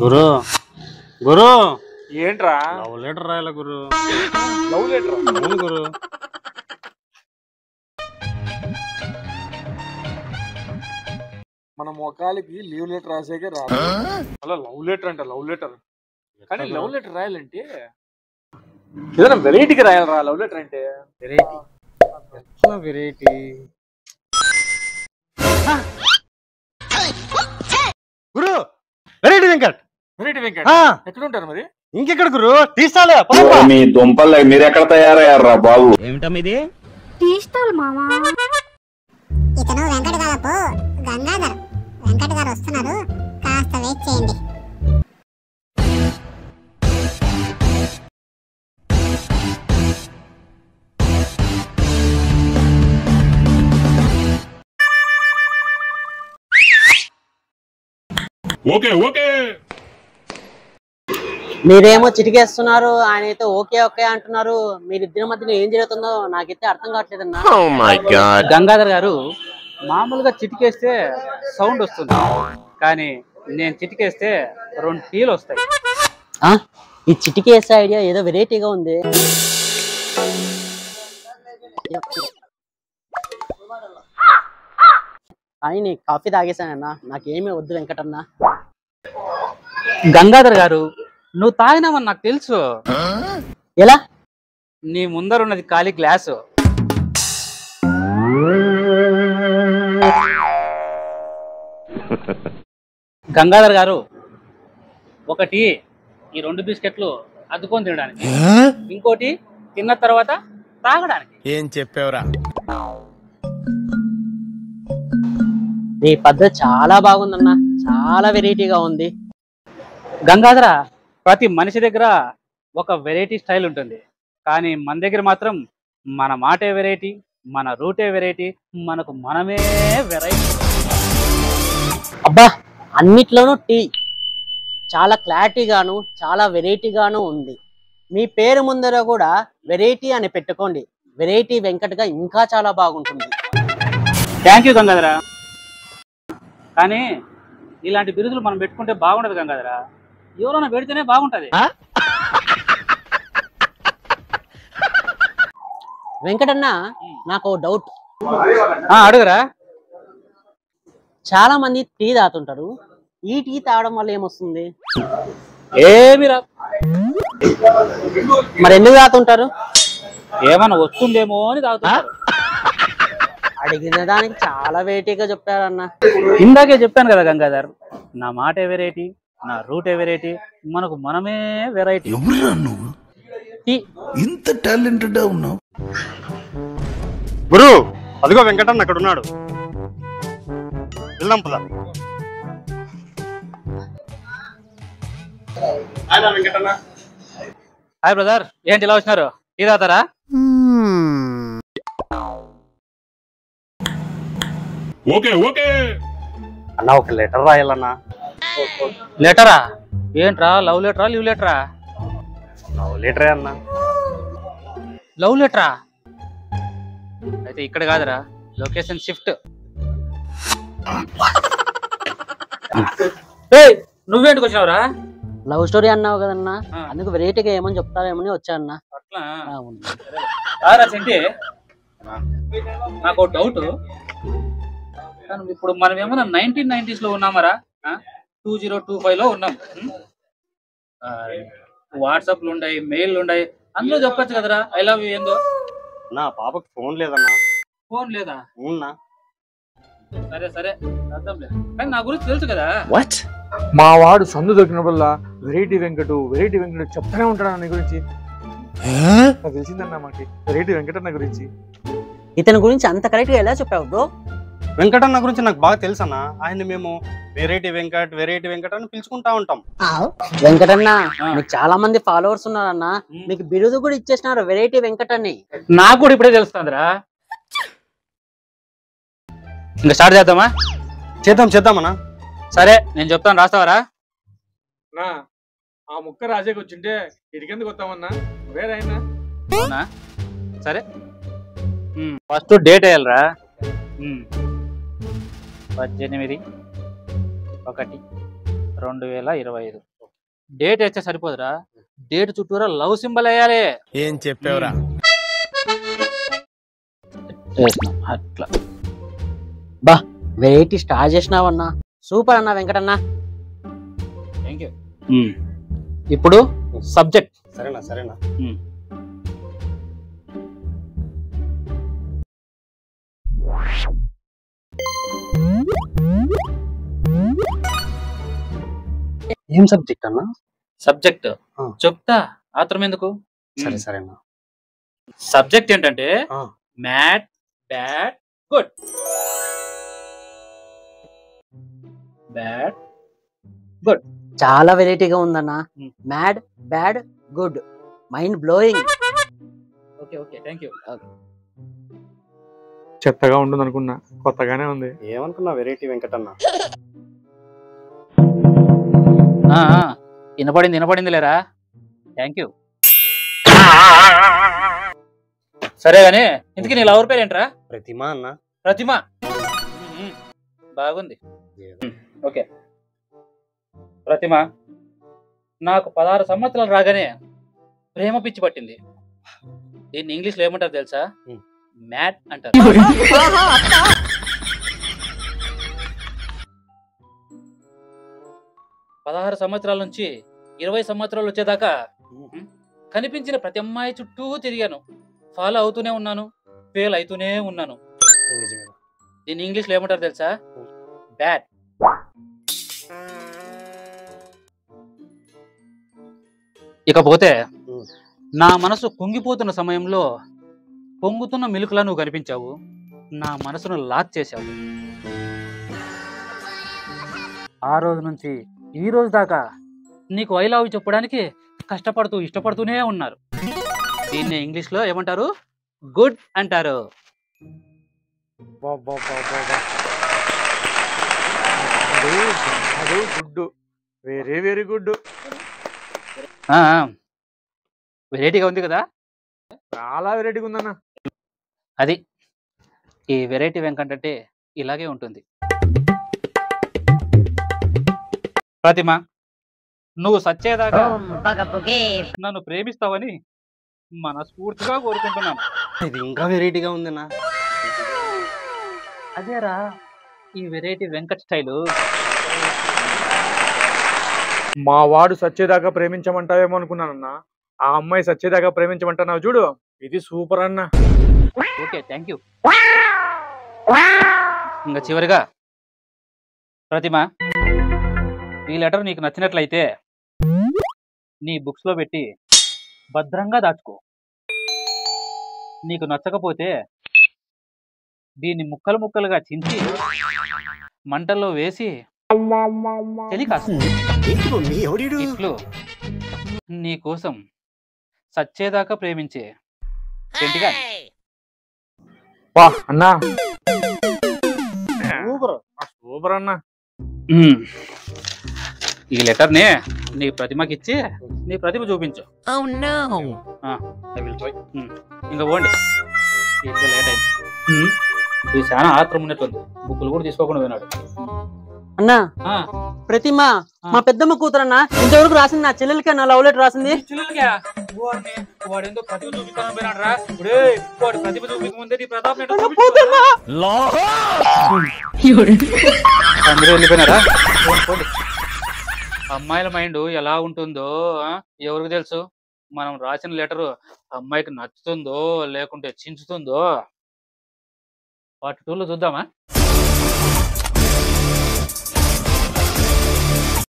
గురు గురు ఏంట్రా? Love letter రాయాల గురు. Love letter? అవును గురు. మన మొఖాలకి లీవ్ లెటర్ రాసాకే రాదు. అలా లవ్ లెటర్ అంటే లవ్ లెటర్. కానీ లవ్ లెటర్ రాయాలంటే ఏదైనా వెరైటీకి రాయాలరా లవ్ లెటర్ అంటే. వెరైటీ ఎట్లా వెరైటీ? గురు వెరైటీ వెంకట్. వెరైటీ వెంకట్ ఎక్కడ ఉంటారు మరి? ఇంకెక్కడ గురు? తీసాలే మీ దుంపలు మీరెక్కడ తయారయ్యారా బాబు? ఏమిటమిది? టీ స్టాల్ మామా. ఇతను వెంకట గారు గంగాధర్. వెంకట గారు వస్తున్నారు, కాస్త వెయిట్ చేయండి. Okay okay. మీరేమో చిటికేస్తున్నారు, ఆయన అయితే ఓకే ఓకే అంటున్నారు. మీరిద్దరి మధ్యలో ఏం జరుగుతుందో నాకైతే అర్థం కావట్లేదన్నా. గంగాధర్ గారు మామూలుగా చిటికేస్తే సౌండ్ వస్తుంది, కానీ నేను చిటికేస్తే 2 టీలు వస్తాయి. ఈ చిటికేసే ఐడియా ఏదో వెరైటీగా ఉంది. కానీ నీ కాఫీ తాగేసానన్నా, నాకేమీ వద్దు వెంకటన్న. గంగాధర్ గారు నువ్వు తాగినావని నాకు తెలుసు. ఎలా? నీ ముందరున్నది ఖాళీ గ్లాసు. గంగాధర్ గారు ఒకటి ఈ 2 బిస్కెట్లు అద్దుకొని తినడానికి, ఇంకోటి తిన్న తర్వాత తాగడానికి. ఏం చెప్పావురా? నీ పద్ధతి చాలా బాగుందన్నా, చాలా వెరైటీగా ఉంది. గంగాధర, ప్రతి మనిషి దగ్గర ఒక వెరైటీ స్టైల్ ఉంటుంది, కానీ మన దగ్గర మాత్రం మన మాటే వెరైటీ, మన రూటే వెరైటీ, మనకు మనమే వెరైటీ. అబ్బా, అన్నిట్లోనూ టీ చాలా క్లారిటీగాను చాలా వెరైటీగాను ఉంది. మీ పేరు ముందర కూడా వెరైటీ అని పెట్టుకోండి. వెరైటీ వెంకట్గా ఇంకా చాలా బాగుంటుంది. Thank you Gangadhara. కానీ ఇలాంటి బిరుదులు మనం పెట్టుకుంటే బాగుండదు గంగాధర, ఎవరైనా పెడితేనే బాగుంటది. వెంకటన్న, నాకు డౌట్. అడుగురా. చాలా మంది టీ తాగుతుంటారు, ఈ టీ తాగడం వల్ల ఏమొస్తుంది? ఏమి రా. మరి ఎందుకు తాగుతుంటారు? ఏమన్నా వస్తుందేమో అని తాగుతారు. అడిగిన దానికి చాలా వెరైటీగా చెప్పారన్న. ఇందాకే చెప్పాను కదా గంగాధర్, నా మాటే వెరైటీ, నా రూటే వెరైటీ, మనకు మనమే వెరైటీ. ఎవరురా నువ్వు? ఇంత టాలెంటెడ్ ఉన్నావు? గురు అదిగో వెంకటన్న అక్కడ ఉన్నాడు, వెళ్దాం పద. వెంకటన్న. హాయ్ బ్రదర్, ఏంటి ఇలా వచ్చినారు? టీ తాగుతారా? Okay okay. అన్న ఒక లెటర్ రాయాలన్నా. లెటరా? ఏంట్రా, లవ్ లెటరా లీవ్ లెటరా? లవ్ లెటరే అన్నా. లవ్ లెటరా? అయితే ఇక్కడ కాదురా, లొకేషన్ షిఫ్ట్. నువ్వేంటికి వచ్చినావురా? లవ్ స్టోరీ అన్నావు కదన్నా, అందుకు వెరైటీగా ఏమని చెప్తారేమని వచ్చానన్నా. అట్లా రారా చెంటి, నాకు డౌట్. ఇప్పుడు మనం ఏమన్నా 1990s లో ఉన్నామరా? 2025 లో ఉన్నాం. వాట్సాప్లు ఉన్నాయి, మెయిల్ ఉన్నాయి, అందులో చెప్పచ్చు కదరా ఐ లవ్ యూ ఏందో. నా పాపకు ఫోన్ లేదన్నా. ఫోన్ లేదా? అవునా? సరే సరే అర్థం లేదు, కానీ నా గురించి తెలుసు కదా. మా వాడు సందు దొరికినప్పుడల్లా వెరైటీ వెంకటు వెరైటీ వెంకటు చెప్తానే ఉంటాడు నీ గురించి. నాకు తెలిసిందన్నా మాకి వెరైటీ వెంకటన్న గురించి. ఇతని గురించి అంత కరెక్ట్ గా ఎలా చెప్పావు బ్రో? వెంకటన్న గురించి నాకు బాగా తెలుసన్నా. ఆయన మేము వెరైటీ వెంకట్ అని పిలుచుకుంటా ఉంటాం. వెంకటన్న, మీకు చాలా మంది ఫాలోవర్స్ ఉన్నారన్నా, మీకు బిరుదు కూడా ఇచ్చేసినారు వెరైటీ వెంకట్ అని. నాకు కూడా ఇప్పుడే తెలుస్తుందిరా. ఇంకా స్టార్ట్ చేద్దామా? చేద్దామన్నా. సరే నేను చెప్తాను, రాస్తావరా? నా ఆ ముక్క రాసేకి వచ్చింటే ఇడికెందుకు వస్తామన్నా, వేరైనా. అవునా? సరే, ఫస్ట్ డేట్ వేయాలరా. 18/1/2025. డేట్ వేస్తే సరిపోదురా, డేట్ చుట్టూరా లవ్ సింబల్ వేయాలి. ఏం చెప్పావురా? అట్లా బా వెరైటీ స్టార్ట్ చేసినావన్నా, సూపర్ అన్నా వెంకటన్నా. Thank you. ఇప్పుడు సబ్జెక్ట్. సరేనా సరేనా. ఏం సబ్జెక్ట్ అన్నా? సబ్జెక్ట్ చెప్తా, ఆత్రం ఎందుకు. సరే సరేనా. సబ్జెక్ట్ ఏంటంటే mad bad good. Bad good చాలా వెరైటీగా ఉందన్నా. Mad bad good, mind blowing. Okay okay thank you. చెత్తగా ఉంటుంది అనుకున్నా, కొత్తగానే ఉంది. ఏమనుకున్నా వెరైటీ వెంకటన్న. వినపడింది లేరా. Thank you. సరే గానీ ఇంతకీ నీ లవర్ పేరు ఏంట్రా? ప్రతిమ అన్న. ప్రతిమ, బాగుంది. ఓకే ప్రతిమ, నాకు 16 సంవత్సరాలు రాగానే ప్రేమ పిచ్చి పట్టింది. దీన్ని ఇంగ్లీష్ లో ఏమంటారు తెలుసా? మ్యాడ్ అంటారు. 16 సంవత్సరాల నుంచి 20 సంవత్సరాలు వచ్చేదాకా కనిపించిన ప్రతి అమ్మాయి చుట్టూ తిరిగాను, ఫాలో అవుతూనే ఉన్నాను, ఫెయిల్ అవుతూనే ఉన్నాను. దీన్ని ఇంగ్లీష్ లో ఏమంటారు తెలుసా? బ్యాడ్. ఇకపోతే నా మనసు కుంగిపోతున్న సమయంలో పొంగుతున్న మిలుకులా నువ్వు కనిపించావు, నా మనసును లాక్ చేశావు. ఆ రోజు నుంచి ఈ రోజు దాకా నీకు ఐ లవ్ చెప్పడానికి కష్టపడుతూ ఇష్టపడుతూనే ఉన్నారు. దీన్ని ఇంగ్లీష్ లో ఏమంటారు? గుడ్ అంటారు. Good, very very good. వెరైటీగా ఉంది కదా? చాలా వెరైటీగా ఉందన్న. అది ఈ వెరైటీ వెంకట్ అంటే ఇలాగే ఉంటుంది. ప్రతిమ, నువ్వు సచ్చేదాకా నన్ను ప్రేమిస్తావని మనస్ఫూర్తిగా కోరుకుంటున్నాను. ఇది ఇంకా వెరైటీగా ఉందన్నా. అదేరా ఈ వెరైటీ వెంకట్ స్టైలు. మా వాడు సచ్చేదాకా ప్రేమించమంటావేమో అనుకున్నానన్నా, ఆ అమ్మాయి సచ్చేదాకా ప్రేమించమంటున్నావు చూడు, ఇది సూపర్ అన్న. Okay thank you. ఇంకా చివరిగా ప్రతిమ, ఈ లెటర్ నీకు నచ్చినట్లయితే నీ బుక్స్ లో పెట్టి భద్రంగా దాచుకో. నీకు నచ్చకపోతే దీన్ని ముక్కలు ముక్కలుగా చించి మంటల్లో వేసి చలి కాసు. ఇట్లు నీ కోసం సచ్చేదాకా ప్రేమించే చెంటిగా. వా అన్నా, సూపర్ సూపర్ అన్నా. ఈ లెటర్ ని నీ ప్రతిమకి ఇచ్చి నీ ప్రతిమ చూపించు. ఇంకా పోండి, ఇంకా లేట్ అయింది. ఇది చాలా ఆత్రం ఉన్నట్టుంది, బుక్కులు కూడా తీసుకోకుండా పోయినాడు. అన్నా ప్రతిమ మా పెద్దమ్మ కూతురన్నా, ఇంతవరకు రాసింది నా చెల్లెలకి నా లవ్ లెటర్ రాసింది. వాడేందో ప్రతిభ చూపిస్తాను పోయినాడు రా. వాడు ప్రతిభ చూపించక ముందే నీ ప్రతాప్ అందరూ వెళ్ళిపోయినారా? అమ్మాయిల మైండ్ ఎలా ఉంటుందో ఎవరికి తెలుసు. మనం రాసిన లెటరు అమ్మాయికి నచ్చుతుందో లేకుంటే చించుతుందో. పార్ట్ 2లో చూద్దామా?